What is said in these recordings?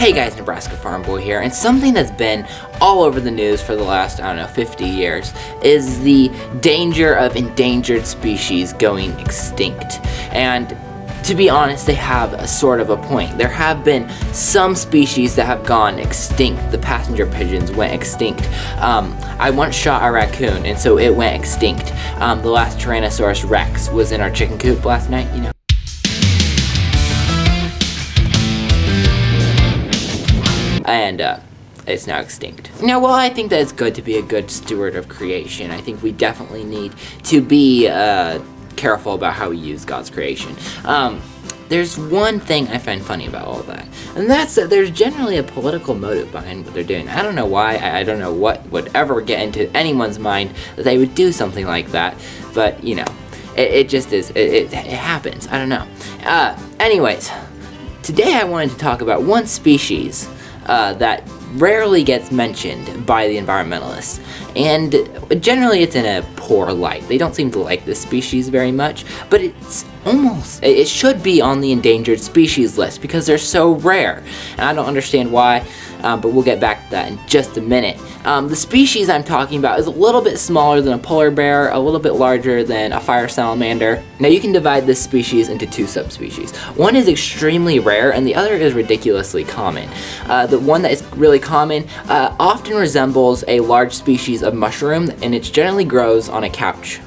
Hey guys, Nebraska Farm Boy here, and something that's been all over the news for the last, 50 years is the danger of endangered species going extinct. And to be honest, they have a sort of a point. There have been some species that have gone extinct. The passenger pigeons went extinct. I once shot a raccoon, and so it went extinct. The last Tyrannosaurus Rex was in our chicken coop last night, and it's now extinct. Now, while I think that it's good to be a good steward of creation, I think we definitely need to be careful about how we use God's creation. There's one thing I find funny about all that, and that's that there's generally a political motive behind what they're doing. I don't know why, I don't know what would ever get into anyone's mind that they would do something like that, but, it just is, it happens, I don't know. Anyways, today I wanted to talk about one species that rarely gets mentioned by the environmentalists, and generally it's in a poor light. They don't seem to like this species very much, but it should be on the endangered species list because they're so rare, and I don't understand why, but we'll get back to that in just a minute. The species I'm talking about is a little bit smaller than a polar bear, a little bit larger than a fire salamander. Now you can divide this species into two subspecies. One is extremely rare and the other is ridiculously common. The one that is really common often resembles a large species of mushroom, and it generally grows on a couch.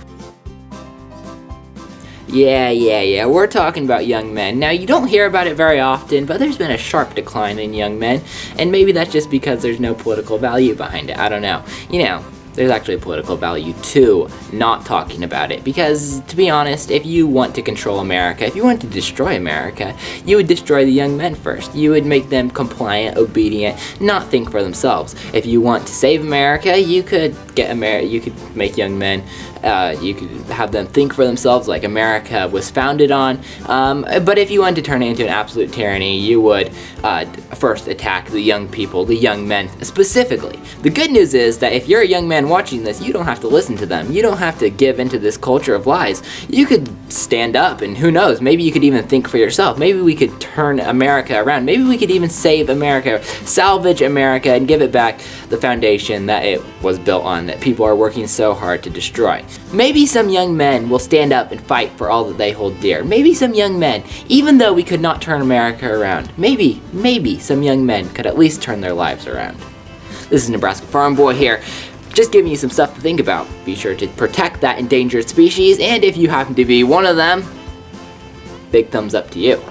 Yeah, we're talking about young men. Now, you don't hear about it very often, but there's been a sharp decline in young men, and maybe that's just because there's no political value behind it. I don't know. There's actually a political value to not talking about it, because, to be honest, if you want to control America, if you want to destroy America, you would destroy the young men first. You would make them compliant, obedient, not think for themselves. If you want to save America, you could make young men, you could have them think for themselves like America was founded on, but if you wanted to turn it into an absolute tyranny, you would first attack the young people, the young men specifically. The good news is that if you're a young man watching this, you don't have to listen to them. You don't have to give into this culture of lies. You could stand up, and who knows, maybe you could even think for yourself. Maybe we could turn America around. Maybe we could even save America, salvage America, and give it back the foundation that it was built on, that people are working so hard to destroy. Maybe some young men will stand up and fight for all that they hold dear. Maybe some young men, even though we could not turn America around, maybe some young men could at least turn their lives around. This is Nebraska Farm Boy here, just giving you some stuff to think about. Be sure to protect that endangered species, and if you happen to be one of them, big thumbs up to you.